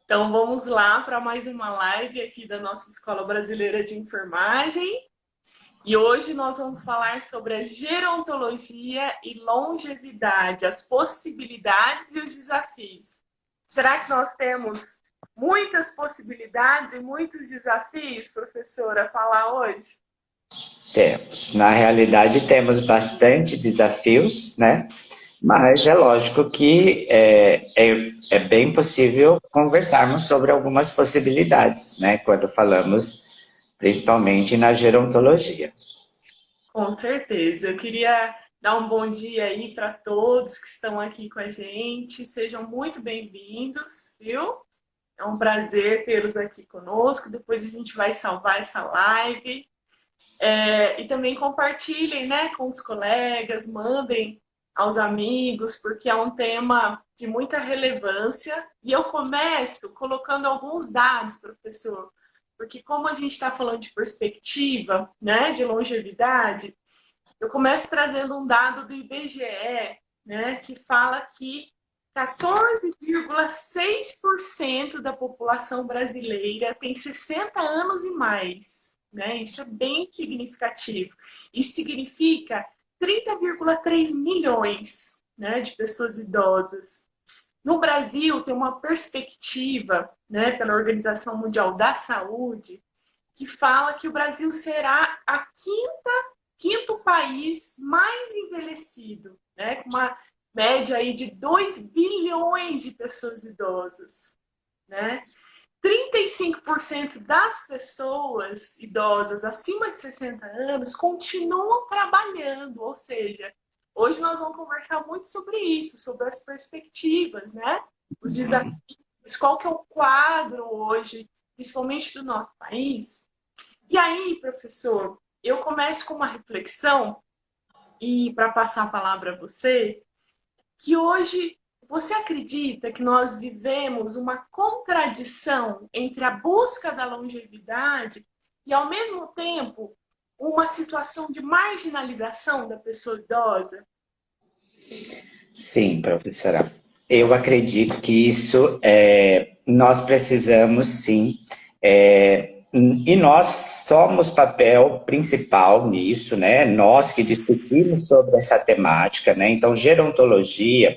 Então vamos lá para mais uma live aqui da nossa Escola Brasileira de Enfermagem. E hoje nós vamos falar sobre a gerontologia e longevidade, as possibilidades e os desafios. Será que nós temos muitas possibilidades e muitos desafios, professora, a falar hoje? Temos. Na realidade, temos bastante desafios, né? Mas é lógico que é bem possível conversarmos sobre algumas possibilidades, né? Quando falamos principalmente na gerontologia. Com certeza. Eu queria dar um bom dia aí para todos que estão aqui com a gente. Sejam muito bem-vindos, viu? É um prazer tê-los aqui conosco. Depois a gente vai salvar essa live. E também compartilhem, né, com os colegas, mandem aos amigos, porque é um tema de muita relevância. E eu começo colocando alguns dados, professor, porque como a gente está falando de perspectiva, né, de longevidade, eu começo trazendo um dado do IBGE, né, que fala que 14,6% da população brasileira tem 60 anos e mais, né? Isso é bem significativo. Isso significa 30,3 milhões, né, de pessoas idosas. No Brasil, tem uma perspectiva, né, pela Organização Mundial da Saúde, que fala que o Brasil será a quinto país mais envelhecido, né, com uma média aí de 2 bilhões de pessoas idosas, né? 35% das pessoas idosas acima de 60 anos continuam trabalhando, ou seja, hoje nós vamos conversar muito sobre isso, sobre as perspectivas, né? Os desafios, qual que é o quadro hoje, principalmente do nosso país. E aí, professor, eu começo com uma reflexão e para passar a palavra a você, que hoje você acredita que nós vivemos uma contradição entre a busca da longevidade e, ao mesmo tempo, uma situação de marginalização da pessoa idosa? Sim, professora. Eu acredito que nós precisamos sim, e nós somos papel principal nisso, né? Nós que discutimos sobre essa temática, né? Então, gerontologia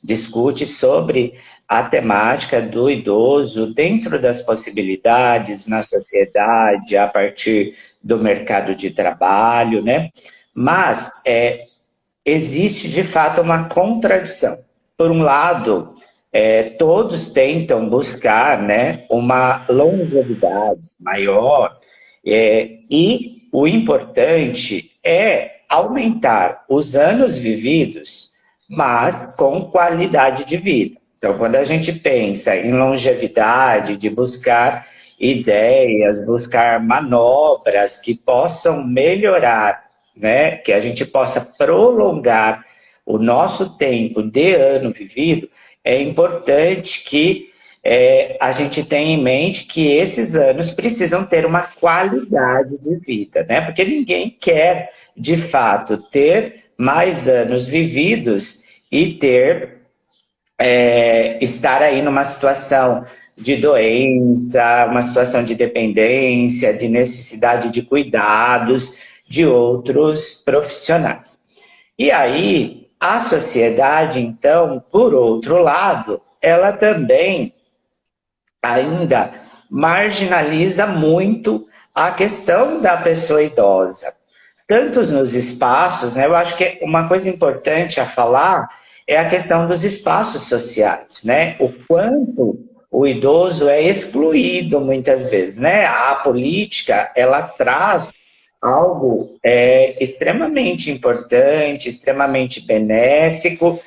discute sobre a temática do idoso dentro das possibilidades na sociedade, a partir do mercado de trabalho, né? Mas existe de fato uma contradição. Por um lado, todos tentam buscar, né, uma longevidade maior, e o importante é aumentar os anos vividos, mas com qualidade de vida. Então, quando a gente pensa em longevidade, de buscar ideias, buscar manobras que possam melhorar, né, que a gente possa prolongar o nosso tempo de ano vivido, é importante que a gente tenha em mente que esses anos precisam ter uma qualidade de vida, né? Porque ninguém quer, de fato, ter mais anos vividos e estar aí numa situação de doença, uma situação de dependência, de necessidade de cuidados de outros profissionais. E aí, a sociedade, então, por outro lado, ela também ainda marginaliza muito a questão da pessoa idosa. Tanto nos espaços, né? Eu acho que uma coisa importante a falar é a questão dos espaços sociais, né? O quanto o idoso é excluído muitas vezes, né? A política, ela traz algo extremamente importante, extremamente benéfico,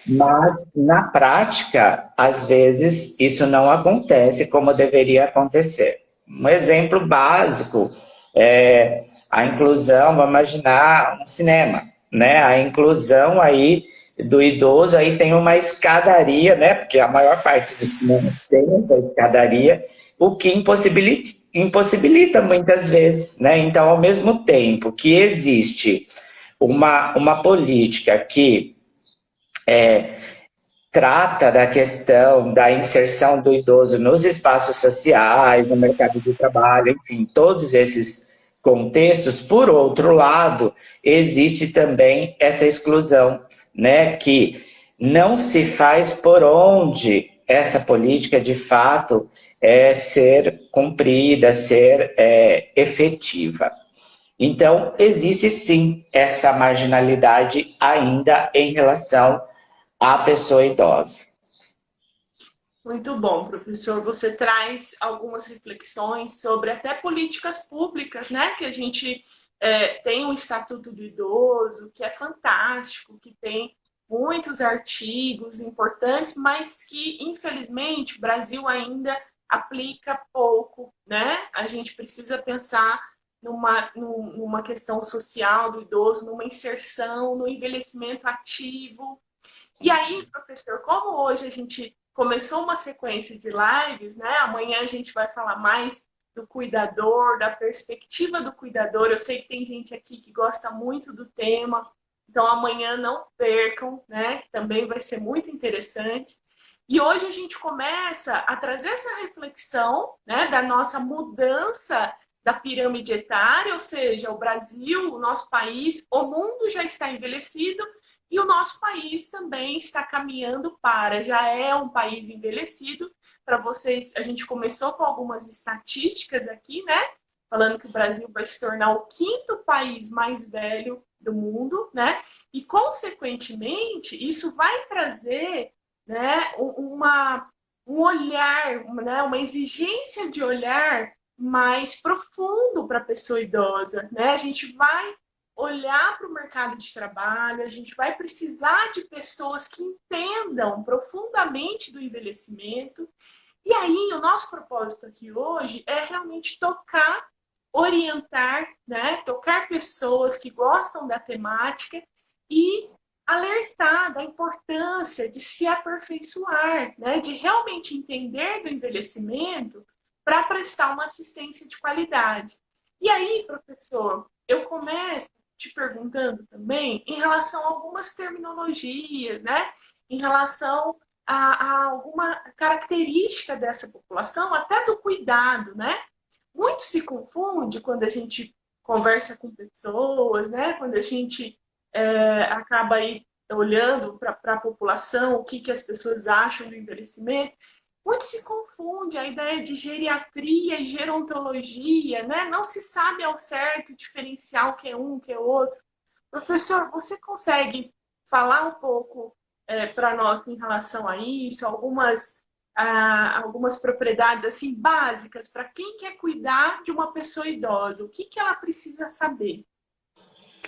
mas na prática, às vezes, isso não acontece como deveria acontecer. Um exemplo básico é a inclusão, vamos imaginar um cinema, né? A inclusão aí do idoso, aí tem uma escadaria, né? Porque a maior parte dos cinemas tem essa escadaria, o que impossibilita muitas vezes, né? Então, ao mesmo tempo que existe uma política que trata da questão da inserção do idoso nos espaços sociais, no mercado de trabalho, enfim, todos esses contextos. Por outro lado, existe também essa exclusão, né, que não se faz por onde essa política, de fato, ser cumprida, ser efetiva. Então, existe sim essa marginalidade ainda em relação à pessoa idosa. Muito bom, professor. Você traz algumas reflexões sobre até políticas públicas, né? Que a gente tem o Estatuto do Idoso, que é fantástico, que tem muitos artigos importantes, mas que, infelizmente, o Brasil ainda aplica pouco, né? A gente precisa pensar numa questão social do idoso, numa inserção, no envelhecimento ativo. E aí, professor, como hoje a gente começou uma sequência de lives, né? Amanhã a gente vai falar mais do cuidador, da perspectiva do cuidador. Eu sei que tem gente aqui que gosta muito do tema, então amanhã não percam, né? Que também vai ser muito interessante. E hoje a gente começa a trazer essa reflexão, né, da nossa mudança da pirâmide etária, ou seja, o Brasil, o nosso país, o mundo já está envelhecido e o nosso país também está caminhando para, já é um país envelhecido. Para vocês, a gente começou com algumas estatísticas aqui, né? Falando que o Brasil vai se tornar o quinto país mais velho do mundo, né? E, consequentemente, isso vai trazer, né, um olhar, né, uma exigência de olhar mais profundo para a pessoa idosa, né? A gente vai olhar para o mercado de trabalho, a gente vai precisar de pessoas que entendam profundamente do envelhecimento. E aí, o nosso propósito aqui hoje é realmente tocar, orientar, né? Tocar pessoas que gostam da temática e alertar da importância de se aperfeiçoar, né? De realmente entender do envelhecimento para prestar uma assistência de qualidade. E aí, professor, eu começo te perguntando também em relação a algumas terminologias, né? Em relação a alguma característica dessa população, até do cuidado, né? Muito se confunde quando a gente conversa com pessoas, né? Quando a gente acaba aí olhando para a população, o que as pessoas acham do envelhecimento. Muito se confunde a ideia de geriatria e gerontologia, né? Não se sabe ao certo diferenciar o que é um, o que é outro. Professor, você consegue falar um pouco para nós em relação a isso, algumas propriedades assim básicas para quem quer cuidar de uma pessoa idosa? O que ela precisa saber?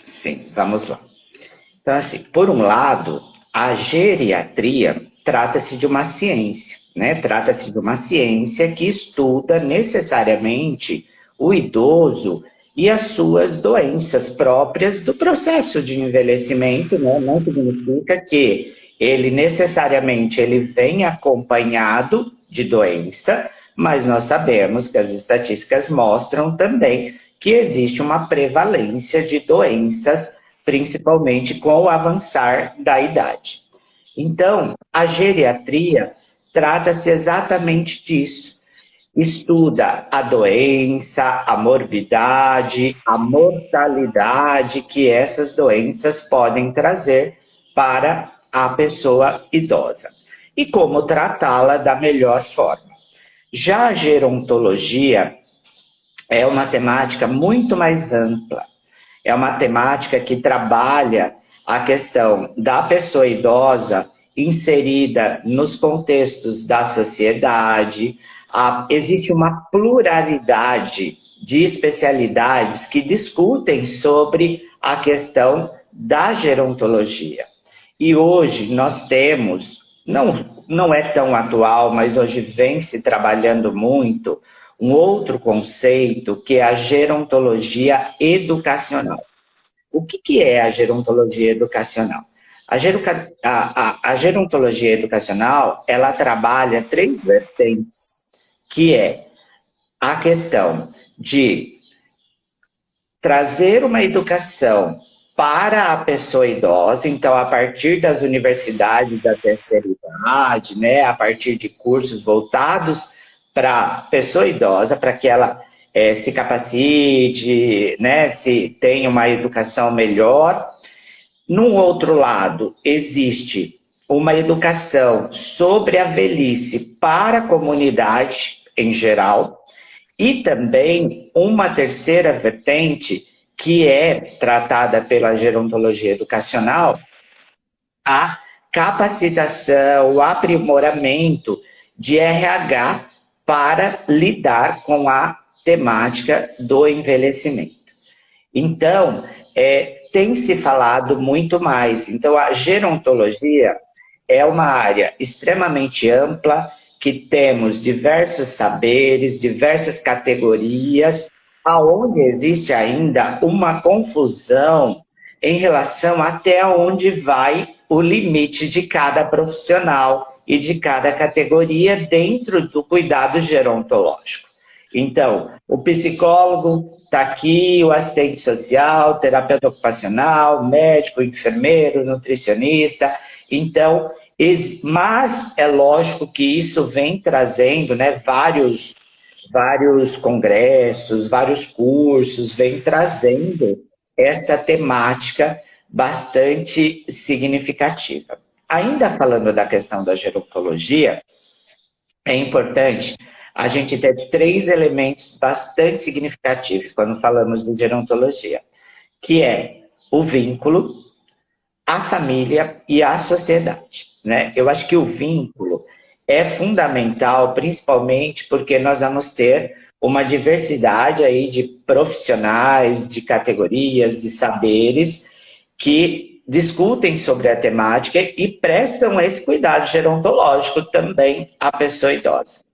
Sim, vamos lá. Então, assim, por um lado, a geriatria trata-se de uma ciência, né? Trata-se de uma ciência que estuda necessariamente o idoso e as suas doenças próprias do processo de envelhecimento, né? Não significa que ele necessariamente ele vem acompanhado de doença, mas nós sabemos que as estatísticas mostram também que existe uma prevalência de doenças, principalmente com o avançar da idade. Então, a geriatria trata-se exatamente disso. Estuda a doença, a morbidade, a mortalidade que essas doenças podem trazer para a pessoa idosa e como tratá-la da melhor forma. Já a gerontologia é uma temática muito mais ampla. É uma temática que trabalha a questão da pessoa idosa inserida nos contextos da sociedade. Existe uma pluralidade de especialidades que discutem sobre a questão da gerontologia. E hoje nós temos, não é tão atual, mas hoje vem se trabalhando muito, um outro conceito que é a gerontologia educacional. O que é a gerontologia educacional? A gerontologia educacional, ela trabalha 3 vertentes, que é a questão de trazer uma educação para a pessoa idosa. Então, a partir das universidades da terceira idade, né, a partir de cursos voltados para a pessoa idosa, para que ela se capacite, né, se tenha uma educação melhor. No outro lado, existe uma educação sobre a velhice para a comunidade em geral, e também uma terceira vertente, que é tratada pela gerontologia educacional, a capacitação, o aprimoramento de RH para lidar com a temática do envelhecimento. Então, tem se falado muito mais. Então, a gerontologia é uma área extremamente ampla, que temos diversos saberes, diversas categorias, aonde existe ainda uma confusão em relação até onde vai o limite de cada profissional e de cada categoria dentro do cuidado gerontológico. Então, o psicólogo está aqui, o assistente social, terapeuta ocupacional, médico, enfermeiro, nutricionista. Então, mas é lógico que isso vem trazendo, né, vários congressos, vários cursos, vem trazendo essa temática bastante significativa. Ainda falando da questão da gerontologia, é importante a gente ter 3 elementos bastante significativos quando falamos de gerontologia, que é o vínculo, a família e a sociedade, né? Eu acho que o vínculo é fundamental, principalmente porque nós vamos ter uma diversidade aí de profissionais, de categorias, de saberes que discutem sobre a temática e prestam esse cuidado gerontológico também à pessoa idosa.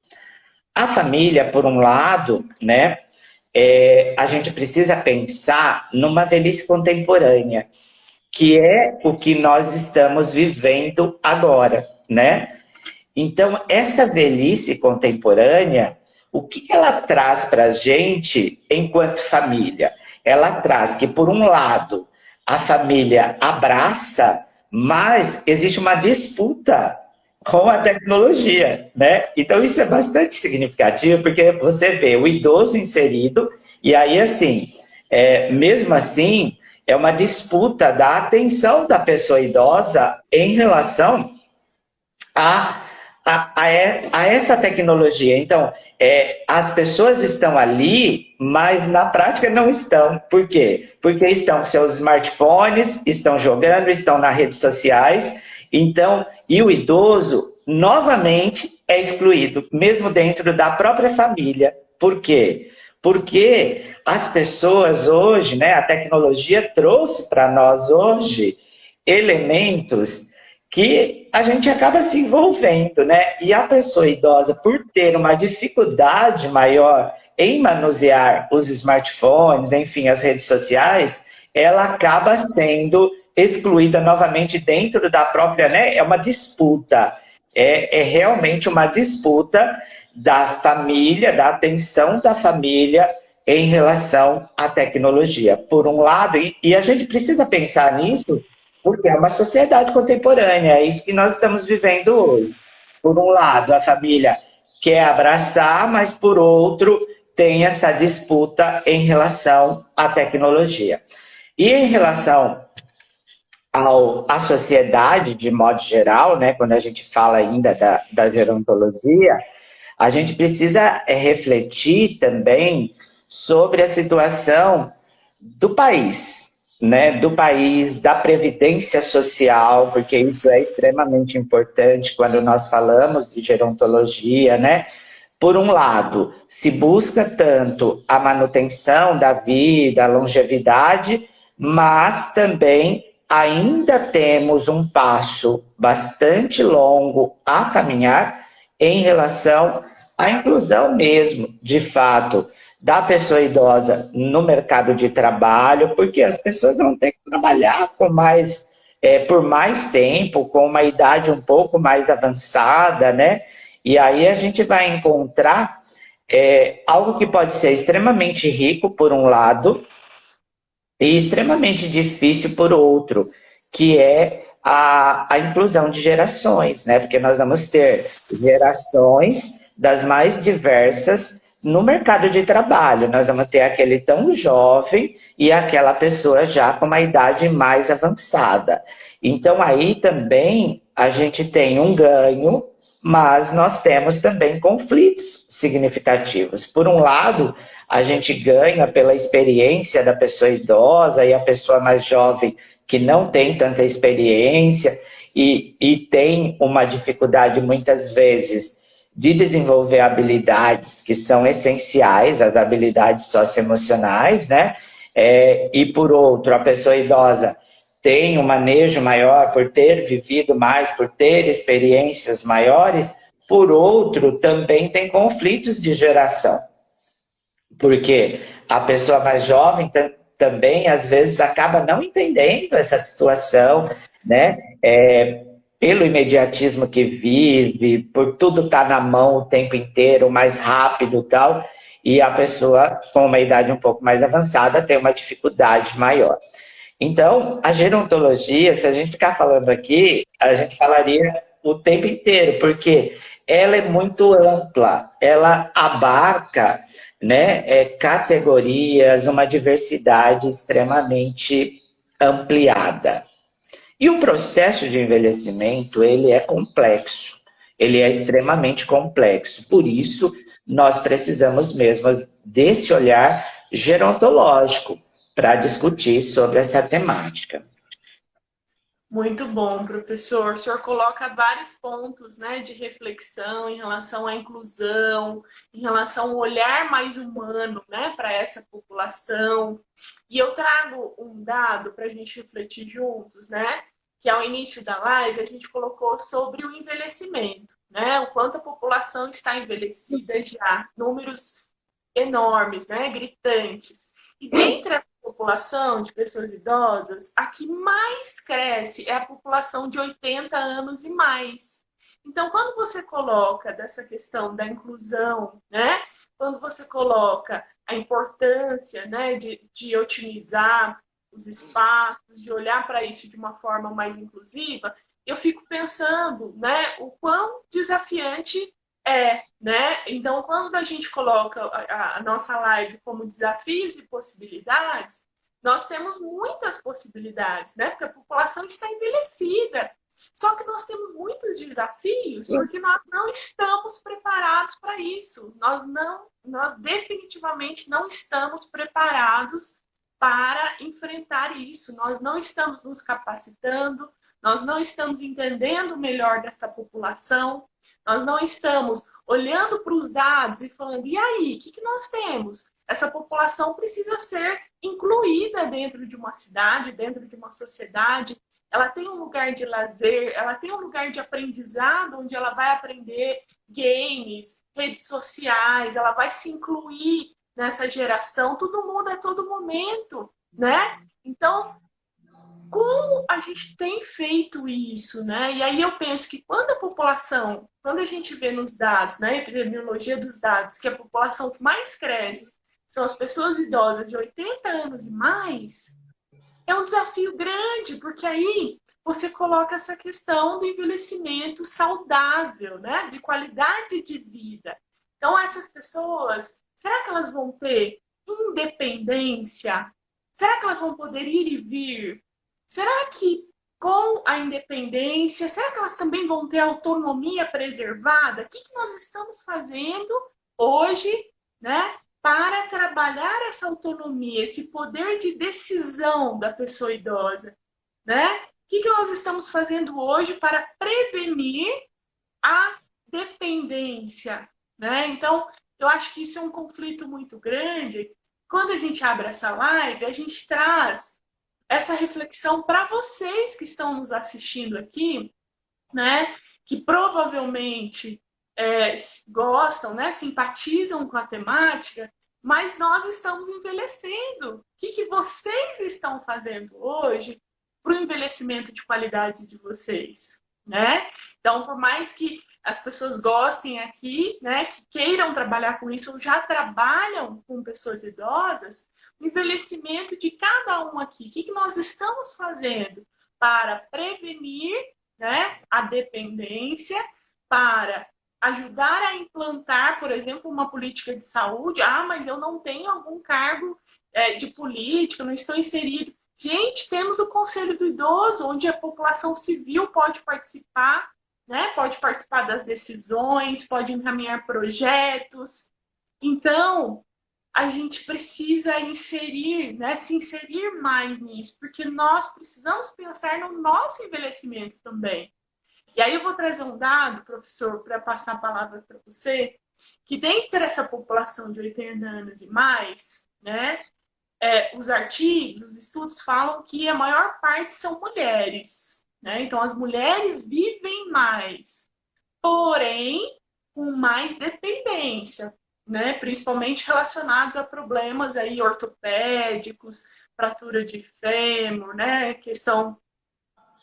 A família, por um lado, né, a gente precisa pensar numa velhice contemporânea, que é o que nós estamos vivendo agora, né? Então, essa velhice contemporânea, o que ela traz para a gente enquanto família? Ela traz que, por um lado, a família abraça, mas existe uma disputa com a tecnologia, né? Então, isso é bastante significativo, porque você vê o idoso inserido, e aí, assim, mesmo assim, é uma disputa da atenção da pessoa idosa em relação a essa tecnologia. Então, as pessoas estão ali, mas na prática não estão. Por quê? Porque estão com seus smartphones, estão jogando, estão nas redes sociais. Então, e o idoso, novamente, é excluído, mesmo dentro da própria família. Por quê? Porque as pessoas hoje, né, a tecnologia trouxe para nós hoje elementos que a gente acaba se envolvendo, né? E a pessoa idosa, por ter uma dificuldade maior em manusear os smartphones, enfim, as redes sociais, ela acaba sendo excluída novamente dentro da própria, né? É uma disputa, é realmente uma disputa da família, da atenção da família em relação à tecnologia. Por um lado, e a gente precisa pensar nisso, porque é uma sociedade contemporânea, é isso que nós estamos vivendo hoje. Por um lado, a família quer abraçar, mas por outro, tem essa disputa em relação à tecnologia. E em relação à sociedade, de modo geral, né, quando a gente fala ainda da gerontologia, a gente precisa refletir também sobre a situação do país, né, do país, da previdência social, porque isso é extremamente importante quando nós falamos de gerontologia, né? Por um lado, se busca tanto a manutenção da vida, a longevidade, mas também ainda temos um passo bastante longo a caminhar em relação à inclusão mesmo, de fato, da pessoa idosa no mercado de trabalho, porque as pessoas vão ter que trabalhar com por mais tempo, com uma idade um pouco mais avançada, né? E aí a gente vai encontrar algo que pode ser extremamente rico, por um lado, e extremamente difícil por outro, que é a inclusão de gerações, né? Porque nós vamos ter gerações das mais diversas no mercado de trabalho. Nós vamos ter aquele tão jovem e aquela pessoa já com uma idade mais avançada. Então aí também a gente tem um ganho, mas nós temos também conflitos significativos. Por um lado, a gente ganha pela experiência da pessoa idosa e a pessoa mais jovem que não tem tanta experiência e tem uma dificuldade muitas vezes de desenvolver habilidades que são essenciais, as habilidades socioemocionais, né? E por outro, a pessoa idosa tem um manejo maior por ter vivido mais, por ter experiências maiores. Por outro, também tem conflitos de geração, porque a pessoa mais jovem também, às vezes, acaba não entendendo essa situação, né? Pelo imediatismo que vive, por tudo estar na mão o tempo inteiro, mais rápido e tal, e a pessoa com uma idade um pouco mais avançada tem uma dificuldade maior. Então, a gerontologia, se a gente ficar falando aqui, a gente falaria o tempo inteiro, porque ela é muito ampla, ela abarca, né, categorias, uma diversidade extremamente ampliada. E o processo de envelhecimento, ele é complexo, ele é extremamente complexo. Por isso, nós precisamos mesmo desse olhar gerontológico para discutir sobre essa temática. Muito bom, professor. O senhor coloca vários pontos, né, de reflexão em relação à inclusão, em relação ao olhar mais humano, né, para essa população. E eu trago um dado para a gente refletir juntos, né, que ao início da live a gente colocou sobre o envelhecimento, né, o quanto a população está envelhecida já, números enormes, né, gritantes. E dentre a população de pessoas idosas, a que mais cresce é a população de 80 anos e mais. Então, quando você coloca dessa questão da inclusão, né, quando você coloca a importância, né, de otimizar os espaços, de olhar para isso de uma forma mais inclusiva, eu fico pensando, né, o quão desafiante né? Então, quando a gente coloca a nossa live como desafios e possibilidades, nós temos muitas possibilidades, né? Porque a população está envelhecida. Só que nós temos muitos desafios porque nós não estamos preparados para isso. Nós definitivamente não estamos preparados para enfrentar isso. Nós não estamos nos capacitando, nós não estamos entendendo melhor desta população, nós não estamos olhando para os dados e falando, e aí, o que nós temos? Essa população precisa ser incluída dentro de uma cidade, dentro de uma sociedade. Ela tem um lugar de lazer, ela tem um lugar de aprendizado, onde ela vai aprender games, redes sociais, ela vai se incluir nessa geração. Tudo muda a todo momento, né? Então, como a gente tem feito isso, né? E aí eu penso que quando a população, quando a gente vê nos dados, na epidemiologia dos dados, que a população que mais cresce são as pessoas idosas de 80 anos e mais, é um desafio grande, porque aí você coloca essa questão do envelhecimento saudável, né? De qualidade de vida. Então, essas pessoas, será que elas vão ter independência? Será que elas vão poder ir e vir? Será que com a independência, será que elas também vão ter autonomia preservada? O que nós estamos fazendo hoje, né, para trabalhar essa autonomia, esse poder de decisão da pessoa idosa, né? O que nós estamos fazendo hoje para prevenir a dependência, né? Então, eu acho que isso é um conflito muito grande. Quando a gente abre essa live, a gente traz essa reflexão para vocês que estão nos assistindo aqui, né? Que provavelmente gostam, né? Simpatizam com a temática, mas nós estamos envelhecendo. O que vocês estão fazendo hoje para o envelhecimento de qualidade de vocês, né? Então, por mais que as pessoas gostem aqui, né, que queiram trabalhar com isso ou já trabalham com pessoas idosas, envelhecimento de cada um aqui. O que nós estamos fazendo para prevenir, né, a dependência, para ajudar a implantar, por exemplo, uma política de saúde. Ah, mas eu não tenho algum cargo de política, não estou inserido. Gente, temos o Conselho do Idoso, onde a população civil pode participar, né? Pode participar das decisões, pode encaminhar projetos. Então, a gente precisa inserir, né, se inserir mais nisso, porque nós precisamos pensar no nosso envelhecimento também. E aí eu vou trazer um dado, professor, para passar a palavra para você, que dentro dessa população de 80 anos e mais, né, os artigos, os estudos falam que a maior parte são mulheres, né? Então as mulheres vivem mais, porém com mais dependência, né? Principalmente relacionados a problemas aí ortopédicos, fratura de fêmur, né? Questão,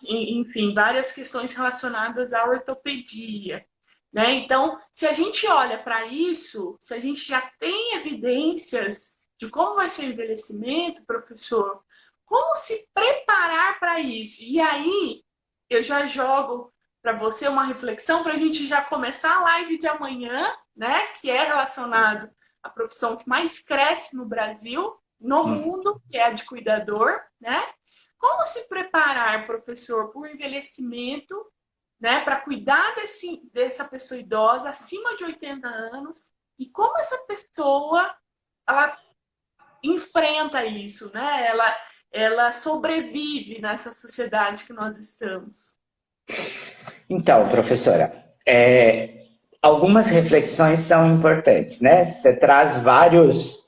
enfim, várias questões relacionadas à ortopedia, né? Então, se a gente olha para isso, se a gente já tem evidências de como vai ser o envelhecimento, professor, como se preparar para isso? E aí, eu já jogo para você uma reflexão para a gente já começar a live de amanhã, né? Que é relacionado à profissão que mais cresce no Brasil, no mundo, que é a de cuidador, né? Como se preparar, professor, para o envelhecimento, né? Para cuidar dessa pessoa idosa acima de 80 anos e como essa pessoa ela enfrenta isso, né? Ela sobrevive nessa sociedade que nós estamos. Então, professora, algumas reflexões são importantes, né? Você traz vários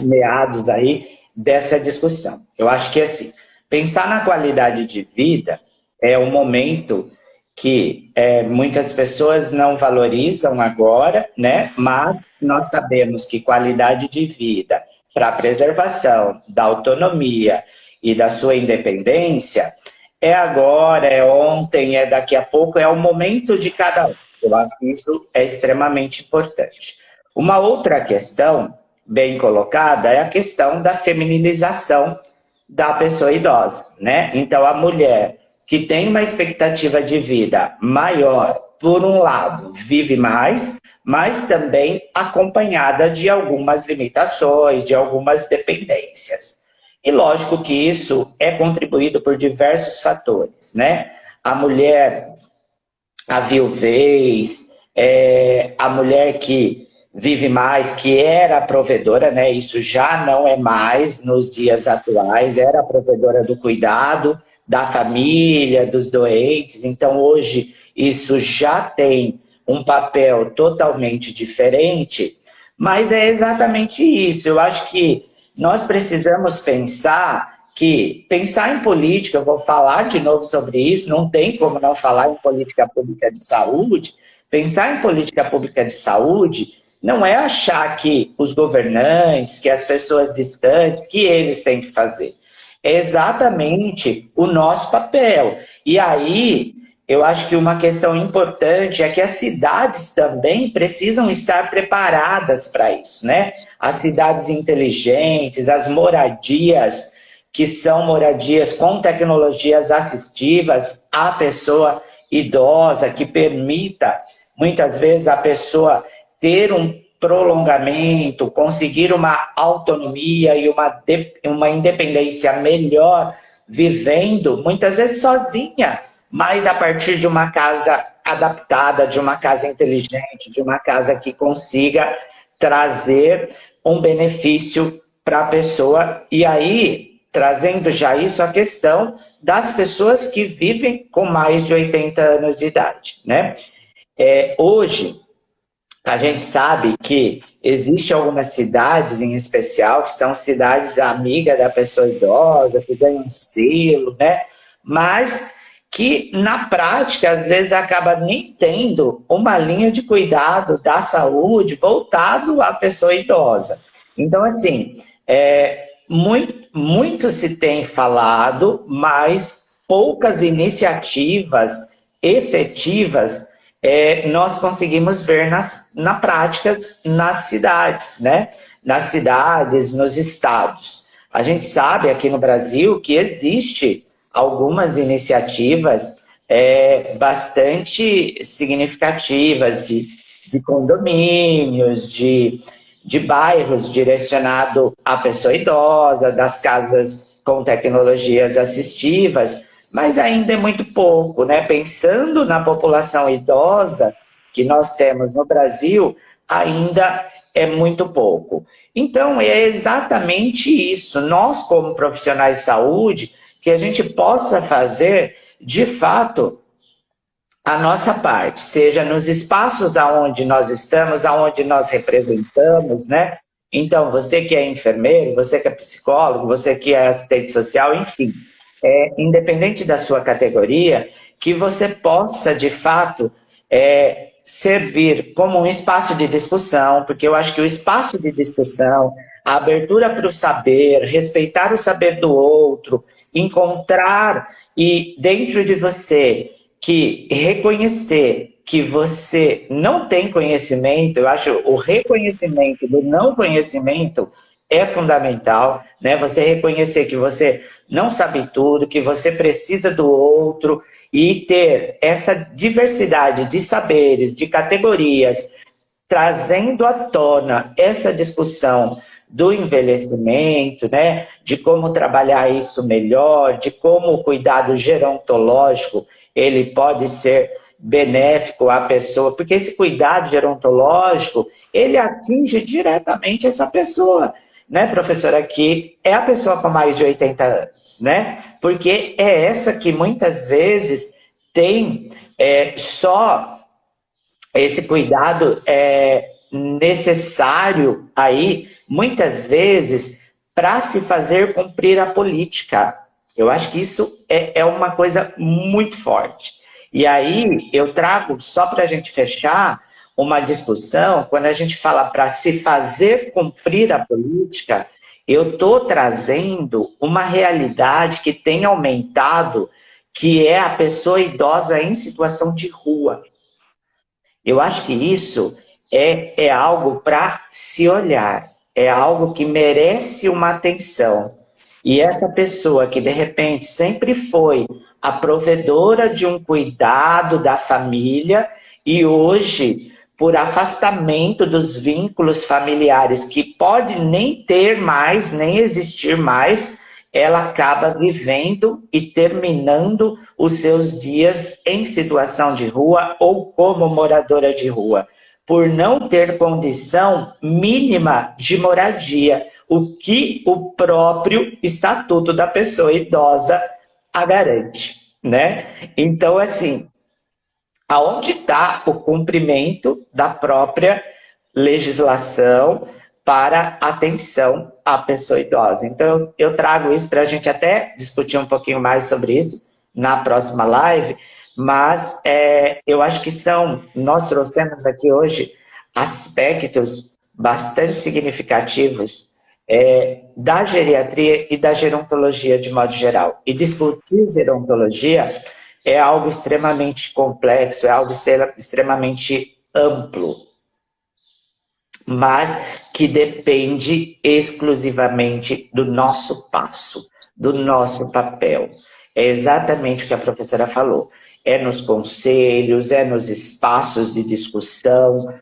meados aí dessa discussão. Eu acho que, assim, pensar na qualidade de vida é um momento que muitas pessoas não valorizam agora, né? Mas nós sabemos que qualidade de vida para a preservação da autonomia e da sua independência é agora, é ontem, é daqui a pouco, é o momento de cada um. Eu acho que isso é extremamente importante. Uma outra questão bem colocada é a questão da femininização da pessoa idosa, né? Então, a mulher que tem uma expectativa de vida maior, por um lado, vive mais, mas também acompanhada de algumas limitações, de algumas dependências. E lógico que isso é contribuído por diversos fatores, né? A mulher, a viuvez, a mulher que vive mais, que era provedora, né? Isso já não é mais nos dias atuais, era provedora do cuidado da família, dos doentes. Então hoje isso já tem um papel totalmente diferente, mas é exatamente isso. Eu acho que nós precisamos pensar em política, eu vou falar de novo sobre isso, não tem como não falar em política pública de saúde. Pensar em política pública de saúde não é achar que os governantes, que as pessoas distantes, que eles têm que fazer. É exatamente o nosso papel. E aí, eu acho que uma questão importante é que as cidades também precisam estar preparadas para isso, né? As cidades inteligentes, as moradias, que são moradias com tecnologias assistivas à pessoa idosa, que permita, muitas vezes, a pessoa ter um prolongamento, conseguir uma autonomia e uma independência melhor, vivendo, muitas vezes sozinha, mas a partir de uma casa adaptada, de uma casa inteligente, de uma casa que consiga trazer um benefício para a pessoa. E aí, trazendo já isso, a questão das pessoas que vivem com mais de 80 anos de idade, né? Hoje, a gente sabe que existem algumas cidades em especial, que são cidades amigas da pessoa idosa, que ganham um selo, né? Mas que na prática, às vezes, acaba nem tendo uma linha de cuidado da saúde voltado à pessoa idosa. Então, assim, muito se tem falado, mas poucas iniciativas efetivas nós conseguimos ver na prática nas cidades, né? nas cidades, nos estados. A gente sabe aqui no Brasil que existe algumas iniciativas bastante significativas de condomínios, de bairros direcionado à pessoa idosa, das casas com tecnologias assistivas, mas ainda é muito pouco, né? Pensando na população idosa que nós temos no Brasil, ainda é muito pouco. Então, é exatamente isso. Nós, como profissionais de saúde, que a gente possa fazer, de fato, a nossa parte, seja nos espaços aonde nós estamos, aonde nós representamos, né? Então, você que é enfermeiro, você que é psicólogo, você que é assistente social, enfim, independente da sua categoria, que você possa, de fato, servir como um espaço de discussão, porque eu acho que o espaço de discussão, a abertura para o saber, respeitar o saber do outro, encontrar e dentro de você que reconhecer que você não tem conhecimento, eu acho o reconhecimento do não conhecimento é fundamental, né? Você reconhecer que você não sabe tudo, que você precisa do outro e ter essa diversidade de saberes, de categorias, trazendo à tona essa discussão do envelhecimento, né? De como trabalhar isso melhor, de como o cuidado gerontológico ele pode ser benéfico à pessoa, porque esse cuidado gerontológico, ele atinge diretamente essa pessoa, né, professora, que é a pessoa com mais de 80 anos, né? Porque é essa que muitas vezes tem só esse cuidado necessário aí, muitas vezes, para se fazer cumprir a política. Eu acho que isso é uma coisa muito forte. E aí eu trago, só para a gente fechar, uma discussão, quando a gente fala para se fazer cumprir a política, eu estou trazendo uma realidade que tem aumentado, que é a pessoa idosa em situação de rua. Eu acho que isso é algo para se olhar, é algo que merece uma atenção. E essa pessoa que, de repente, sempre foi a provedora de um cuidado da família e hoje, por afastamento dos vínculos familiares, que pode nem ter mais, nem existir mais, ela acaba vivendo e terminando os seus dias em situação de rua ou como moradora de rua, por não ter condição mínima de moradia, o que o próprio Estatuto da Pessoa Idosa a garante, né? Então, assim, aonde está o cumprimento da própria legislação para atenção à pessoa idosa? Então, eu trago isso para a gente até discutir um pouquinho mais sobre isso na próxima live, mas eu acho que nós trouxemos aqui hoje aspectos bastante significativos da geriatria e da gerontologia de modo geral. E discutir gerontologia é algo extremamente complexo, é algo extremamente amplo, mas que depende exclusivamente do nosso passo, do nosso papel. É exatamente o que a professora falou. É nos conselhos, é nos espaços de discussão,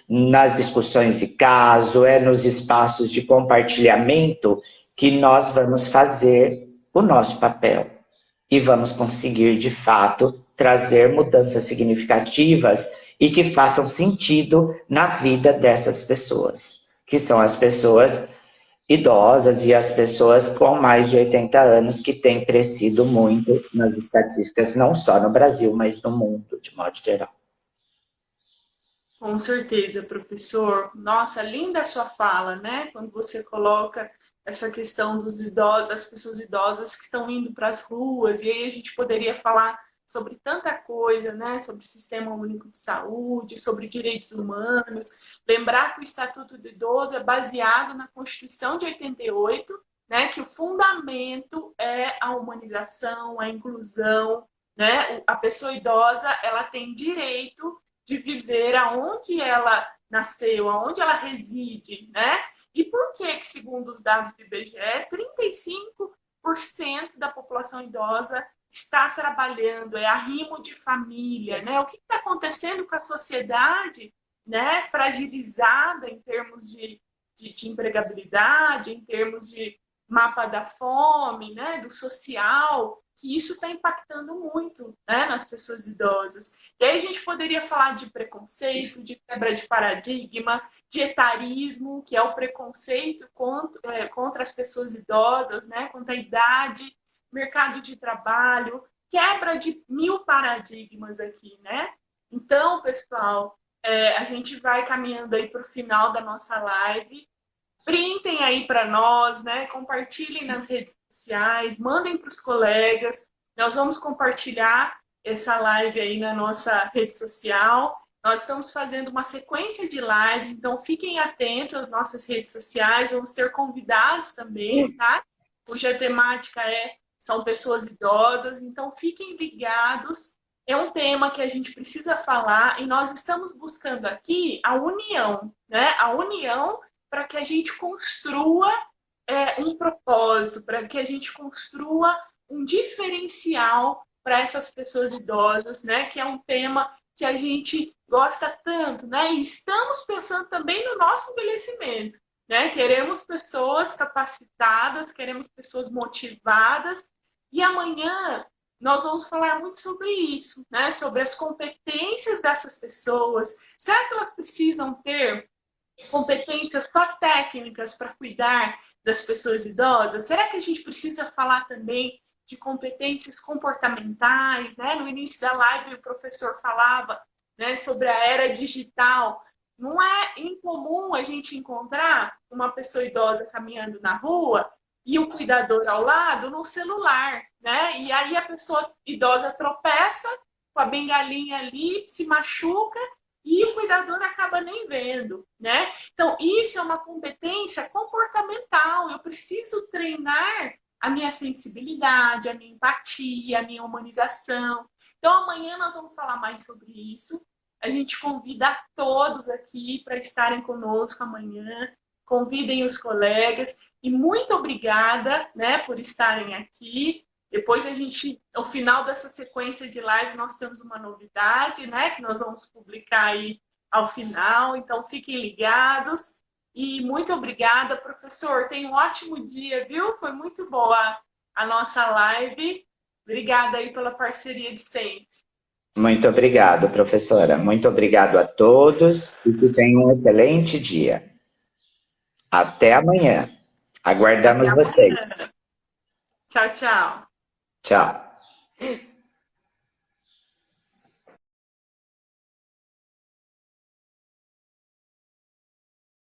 nas discussões de caso, é nos espaços de compartilhamento que nós vamos fazer o nosso papel. E vamos conseguir, de fato, trazer mudanças significativas e que façam sentido na vida dessas pessoas, que são as pessoas idosas e as pessoas com mais de 80 anos que têm crescido muito nas estatísticas, não só no Brasil, mas no mundo, de modo geral. Com certeza, professor. Nossa, linda a sua fala, né? Quando você coloca essa questão dos idosos, das pessoas idosas que estão indo para as ruas, e aí a gente poderia falar sobre tanta coisa, né? Sobre o Sistema Único de Saúde, sobre direitos humanos. Lembrar que o Estatuto do Idoso é baseado na Constituição de 88, né? Que o fundamento é a humanização, a inclusão, né? A pessoa idosa, ela tem direito de viver aonde ela nasceu, aonde ela reside, né? E por que, segundo os dados do IBGE, 35% da população idosa está trabalhando, é arrimo de família, né? O que está acontecendo com a sociedade, né, fragilizada em termos de empregabilidade, em termos de mapa da fome, né, do social, que isso está impactando muito, né, nas pessoas idosas. E aí a gente poderia falar de preconceito, de quebra de paradigma, de etarismo, que é o preconceito contra as pessoas idosas, né, contra a idade, mercado de trabalho, quebra de 1000 paradigmas aqui, né? Então, pessoal, a gente vai caminhando aí para o final da nossa live. Printem aí para nós, né? Compartilhem nas redes sociais, mandem para os colegas. Nós vamos compartilhar essa live aí na nossa rede social. Nós estamos fazendo uma sequência de lives, então fiquem atentos às nossas redes sociais. Vamos ter convidados também, tá? Cuja temática são pessoas idosas, então fiquem ligados. É um tema que a gente precisa falar e nós estamos buscando aqui a união, né? A união para que a gente construa um propósito, para que a gente construa um diferencial para essas pessoas idosas, né? Que é um tema que a gente gosta tanto, né? E estamos pensando também no nosso envelhecimento, né? Queremos pessoas capacitadas, queremos pessoas motivadas, e amanhã nós vamos falar muito sobre isso, né? Sobre as competências dessas pessoas. Será que elas precisam ter competências só técnicas para cuidar das pessoas idosas? Será que a gente precisa falar também de competências comportamentais, né? No início da live o professor falava, né, sobre a era digital. Não é incomum a gente encontrar uma pessoa idosa caminhando na rua e o cuidador ao lado no celular, né? E aí a pessoa idosa tropeça com a bengalinha ali, se machuca e o cuidador acaba nem vendo, né? Então, isso é uma competência comportamental. Eu preciso treinar a minha sensibilidade, a minha empatia, a minha humanização. Então, amanhã nós vamos falar mais sobre isso. A gente convida a todos aqui para estarem conosco amanhã. Convidem os colegas. E muito obrigada, né, por estarem aqui. Depois no final dessa sequência de live, nós temos uma novidade, né? Que nós vamos publicar aí ao final. Então, fiquem ligados. E muito obrigada, professor. Tenha um ótimo dia, viu? Foi muito boa a nossa live. Obrigada aí pela parceria de sempre. Muito obrigado, professora. Muito obrigado a todos e que tenham um excelente dia. Até amanhã. Aguardamos vocês. Tchau, tchau. Tchau.